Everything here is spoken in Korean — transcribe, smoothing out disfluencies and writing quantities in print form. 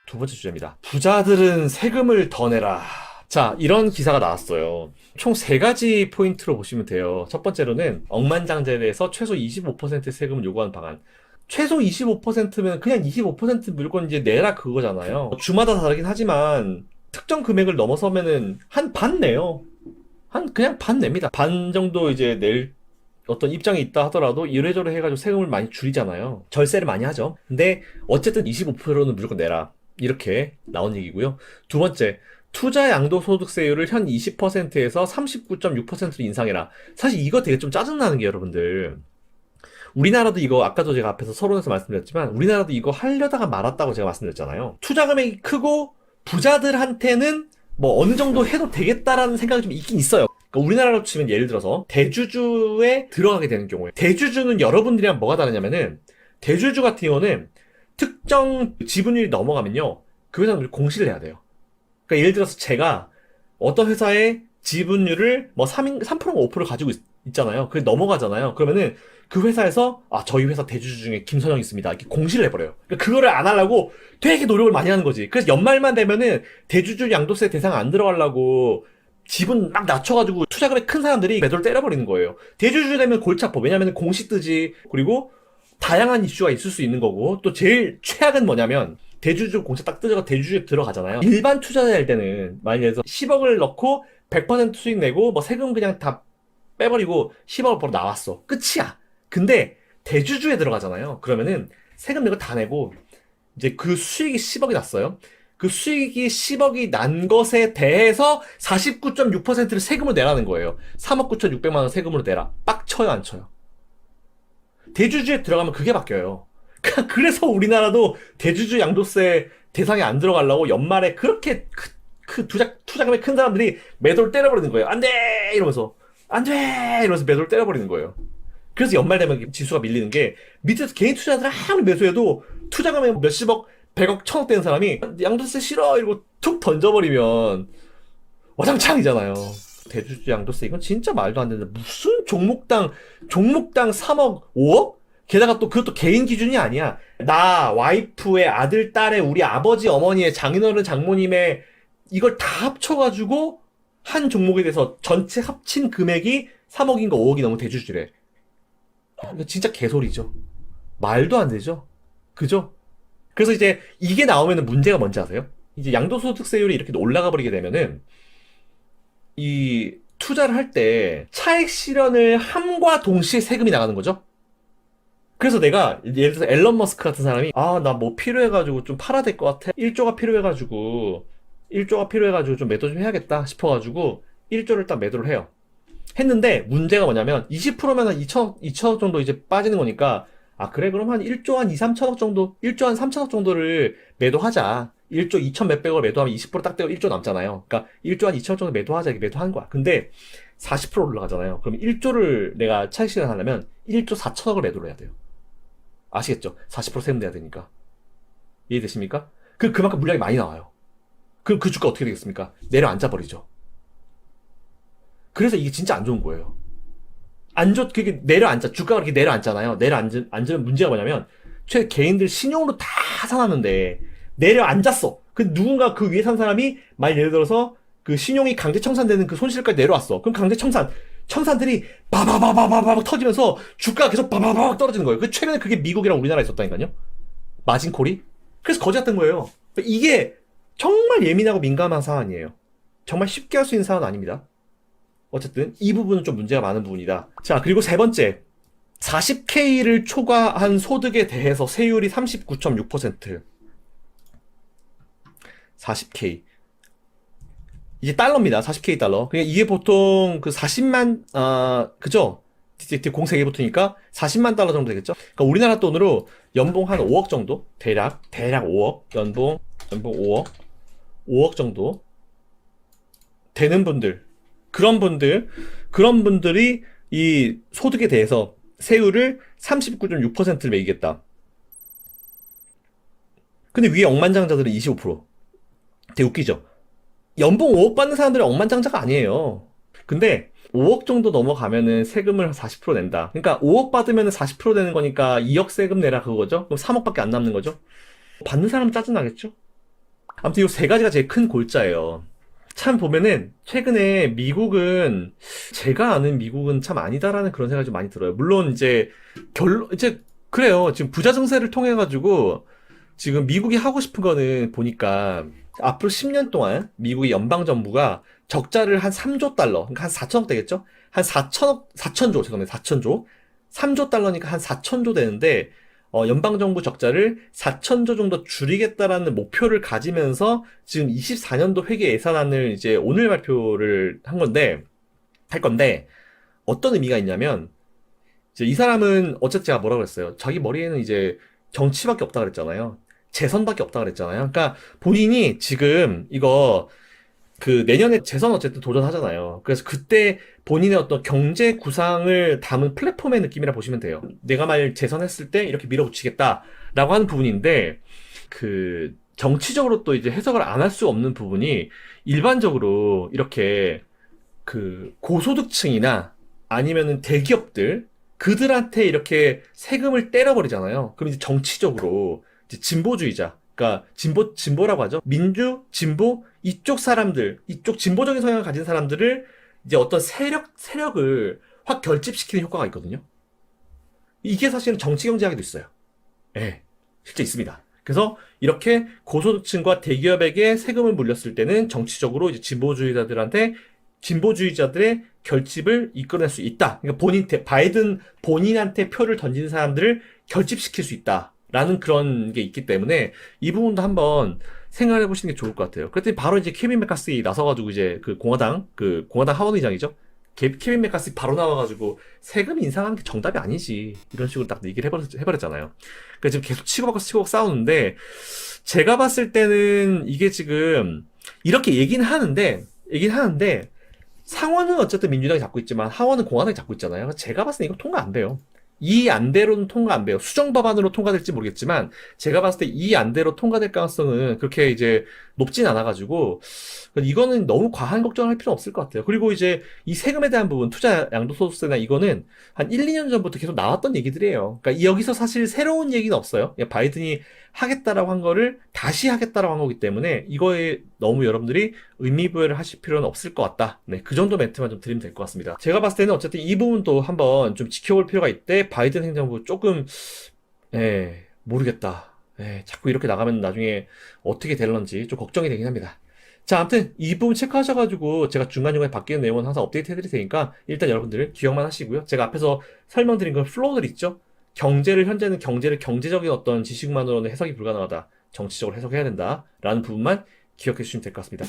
두 번째 주제입니다. 부자들은 세금을 더 내라. 자, 이런 기사가 나왔어요. 총 세 가지 포인트로 보시면 돼요. 첫 번째로는 억만장자에 대해서 최소 25% 세금을 요구하는 방안. 최소 25%면 그냥 25% 물건 이제 내라 그거잖아요. 주마다 다르긴 하지만 특정 금액을 넘어서면은 한 반 내요. 그냥 반 냅니다. 반 정도 이제 낼 어떤 입장이 있다 하더라도 이래저래 해가지고 세금을 많이 줄이잖아요. 절세를 많이 하죠. 근데 어쨌든 25%는 무조건 내라. 이렇게 나온 얘기고요. 두 번째, 투자 양도소득세율을 현 20%에서 39.6%로 인상해라. 사실 이거 되게 좀 짜증나는 게 여러분들. 우리나라도 이거 아까도 제가 앞에서 서론에서 말씀드렸지만 우리나라도 이거 하려다가 말았다고 제가 말씀드렸잖아요. 투자 금액이 크고 부자들한테는 뭐 어느 정도 해도 되겠다라는 생각이 좀 있긴 있어요. 그러니까 우리나라로 치면 예를 들어서 대주주에 들어가게 되는 경우에 대주주는 여러분들이랑 뭐가 다르냐면은 대주주 같은 경우는 특정 지분율이 넘어가면요 그 회사는 공시를 해야 돼요. 그러니까 예를 들어서 제가 어떤 회사의 지분율을 뭐 3%가 5%를 가지고 있잖아요. 그게 넘어가잖아요. 그러면은 그 회사에서 저희 회사 대주주 중에 김선영 있습니다. 이렇게 공시를 해버려요. 그러니까 그거를 안 하려고 되게 노력을 많이 하는 거지. 그래서 연말만 되면은 대주주 양도세 대상 안 들어가려고 지분 막 낮춰가지고 투자금액 큰 사람들이 매도를 때려버리는 거예요. 대주주 되면 골치 아파. 왜냐면 공시 뜨지. 그리고 다양한 이슈가 있을 수 있는 거고 또 제일 최악은 뭐냐면 대주주 공시 딱 뜨자가 대주주에 들어가잖아요. 일반 투자자일 때는 만약에 10억을 넣고 100% 수익 내고 뭐 세금 그냥 다 빼버리고 10억을 벌어 나왔어. 끝이야. 근데 대주주에 들어가잖아요. 그러면은 세금 내고 다 내고 이제 그 수익이 10억이 났어요. 그 수익이 10억이 난 것에 대해서 49.6%를 세금을 내라는 거예요. 3억 9,600만 원 세금으로 내라. 빡쳐요, 안 쳐요? 대주주에 들어가면 그게 바뀌어요. 그래서 우리나라도 대주주 양도세 대상에 안 들어가려고 연말에 그렇게 투자금이 큰 사람들이 매도를 때려버리는 거예요. 안 돼! 이러면서. 안 돼! 이러면서 매도를 때려버리는 거예요. 그래서 연말 되면 지수가 밀리는 게 밑에서 개인 투자자들 아무리 매수해도 투자금액 몇십억, 100억, 1000억 되는 사람이 양도세 싫어! 이러고 툭 던져버리면 와장창이잖아요. 대주주 양도세 이건 진짜 말도 안 되는데 무슨 종목당 3억, 5억? 게다가 또 그것도 개인 기준이 아니야. 나, 와이프의 아들, 딸의 우리 아버지, 어머니의 장인어른, 장모님의 이걸 다 합쳐가지고 한 종목에 대해서 전체 합친 금액이 3억인가 5억이 넘은 대주주래. 이거 진짜 개소리죠. 말도 안 되죠. 그죠? 그래서 이제 이게 나오면 문제가 뭔지 아세요? 이제 양도소득세율이 이렇게 올라가 버리게 되면은 이 투자를 할 때 차익 실현을 함과 동시에 세금이 나가는 거죠. 그래서 내가 예를 들어서 앨런 머스크 같은 사람이 나 뭐 필요해가지고 좀 팔아야 될 것 같아. 1조가 필요해가지고 좀 매도 좀 해야겠다 싶어가지고 1조를 딱 매도를 해요. 했는데 문제가 뭐냐면 20%면 한 2천억 정도 이제 빠지는 거니까 그래 그럼 한 1조 한 2, 3천억 정도 1조 한 3천억 정도를 매도하자. 1조 2천 몇백억을 매도하면 20%딱 떼고 1조 남잖아요. 그러니까 1조 한 2천억 정도 매도하자 이렇게 매도한 거야. 근데 40% 올라가잖아요. 그럼 1조를 내가 차익 실현하려면 1조 4천억을 매도를 해야 돼요. 아시겠죠? 40% 세금 내야 되니까. 이해되십니까? 그만큼 물량이 많이 나와요. 그럼 그 주가 어떻게 되겠습니까? 내려앉아 버리죠. 그래서 이게 진짜 안 좋은 거예요. 그게 내려앉아, 주가가 이렇게 내려앉잖아요. 내려앉으면 문제가 뭐냐면, 개인들 신용으로 다 사놨는데, 내려앉았어. 누군가 그 위에 산 사람이, 예를 들어서, 그 신용이 강제 청산되는 그 손실까지 내려왔어. 그럼 청산들이 바바바바바바 터지면서 주가가 계속 바바바박 떨어지는 거예요. 최근에 그게 미국이랑 우리나라에 있었다니까요. 마진콜이. 그래서 거지 같은 거예요. 이게 정말 예민하고 민감한 사안이에요. 정말 쉽게 할 수 있는 사안은 아닙니다. 어쨌든 이 부분은 좀 문제가 많은 부분이다. 자, 그리고 세 번째. 40K를 초과한 소득에 대해서 세율이 39.6%. 40K. 이게 달러입니다. 40K 달러. 그러니까 이게 보통 그 40만, 그죠? 공세에 붙으니까 40만 달러 정도 되겠죠? 그러니까 우리나라 돈으로 연봉 한 5억 정도? 대략 5억. 연봉 5억 정도 되는 분들. 그런 분들이 이 소득에 대해서 세율을 39.6%를 매기겠다. 근데 위에 억만장자들은 25%. 되게 웃기죠? 연봉 5억 받는 사람들은 억만장자가 아니에요. 근데 5억 정도 넘어가면은 세금을 40% 낸다. 그러니까 5억 받으면 40% 되는 거니까 2억 세금 내라 그거죠? 그럼 3억밖에 안 남는 거죠? 받는 사람은 짜증나겠죠? 아무튼 이 세 가지가 제일 큰 골자예요. 참 보면은 최근에 미국은 제가 아는 미국은 참 아니다라는 그런 생각이 좀 많이 들어요. 물론 이제 이제 그래요. 지금 부자 증세를 통해 가지고 지금 미국이 하고 싶은 거는 보니까 앞으로 10년 동안 미국의 연방 정부가 적자를 한 3조 달러, 그러니까 한 4천억 되겠죠? 한 4천조, 죄송합니다. 4천조. 3조 달러니까 한 4천조 되는데 연방정부 적자를 4천조 정도 줄이겠다라는 목표를 가지면서 지금 24년도 회계 예산안을 이제 오늘 발표를 할 건데, 어떤 의미가 있냐면, 이제 이 사람은 어쨌든 제가 뭐라고 그랬어요. 자기 머리에는 이제 정치밖에 없다 그랬잖아요. 재선밖에 없다 그랬잖아요. 그러니까 본인이 지금 이거 그 내년에 재선 어쨌든 도전하잖아요. 그래서 그때 본인의 어떤 경제 구상을 담은 플랫폼의 느낌이라 보시면 돼요. 내가 만약 재선했을 때 이렇게 밀어붙이겠다라고 하는 부분인데 그 정치적으로 또 이제 해석을 안 할 수 없는 부분이 일반적으로 이렇게 그 고소득층이나 아니면은 대기업들 그들한테 이렇게 세금을 때려버리잖아요. 그럼 이제 정치적으로 이제 진보주의자, 그러니까 진보라고 하죠. 민주, 진보 이쪽 사람들, 이쪽 진보적인 성향을 가진 사람들을 이제 어떤 세력을 확 결집시키는 효과가 있거든요. 이게 사실은 정치 경제학에도 있어요. 예, 실제 있습니다. 그래서 이렇게 고소득층과 대기업에게 세금을 물렸을 때는 정치적으로 이제 진보주의자들의 결집을 이끌어낼 수 있다. 그러니까 바이든 본인한테 표를 던지는 사람들을 결집시킬 수 있다라는 그런 게 있기 때문에 이 부분도 한번 생각해 보시는 게 좋을 것 같아요. 그랬더니 바로 이제 케빈 맥카시 나서가지고 이제 그 공화당 하원 의장이죠. 케빈 맥카시 바로 나와가지고 세금 인상하는 게 정답이 아니지. 이런 식으로 딱 얘기를 해버렸잖아요. 그래서 지금 계속 치고받고 싸우는데 제가 봤을 때는 이게 지금 이렇게 얘기는 하는데 상원은 어쨌든 민주당이 잡고 있지만 하원은 공화당이 잡고 있잖아요. 제가 봤을 때 이거 통과 안 돼요. 이 안대로는 통과 안 돼요. 수정 법안으로 통과될지 모르겠지만 제가 봤을 때 이 안대로 통과될 가능성은 그렇게 이제 높진 않아가지고 이거는 너무 과한 걱정을 할 필요는 없을 것 같아요. 그리고 이제 이 세금에 대한 부분, 투자 양도소득세나 이거는 한 1, 2년 전부터 계속 나왔던 얘기들이에요. 그러니까 여기서 사실 새로운 얘기는 없어요. 그냥 바이든이 하겠다라고 한 거를 다시 하겠다라고 한 거기 때문에 이거에 너무 여러분들이 의미부여를 하실 필요는 없을 것 같다. 네, 그 정도 멘트만 좀 드리면 될 것 같습니다. 제가 봤을 때는 어쨌든 이 부분도 한번 좀 지켜볼 필요가 있대. 바이든 행정부 조금 모르겠다. 자꾸 이렇게 나가면 나중에 어떻게 될런지 좀 걱정이 되긴 합니다. 자, 아무튼 이 부분 체크하셔가지고 제가 중간중간에 바뀌는 내용은 항상 업데이트 해드릴 테니까 일단 여러분들 기억만 하시고요. 제가 앞에서 설명드린 그 플로우들 있죠? 현재는 경제를 경제적인 어떤 지식만으로는 해석이 불가능하다. 정치적으로 해석해야 된다. 라는 부분만 기억해 주시면 될 것 같습니다.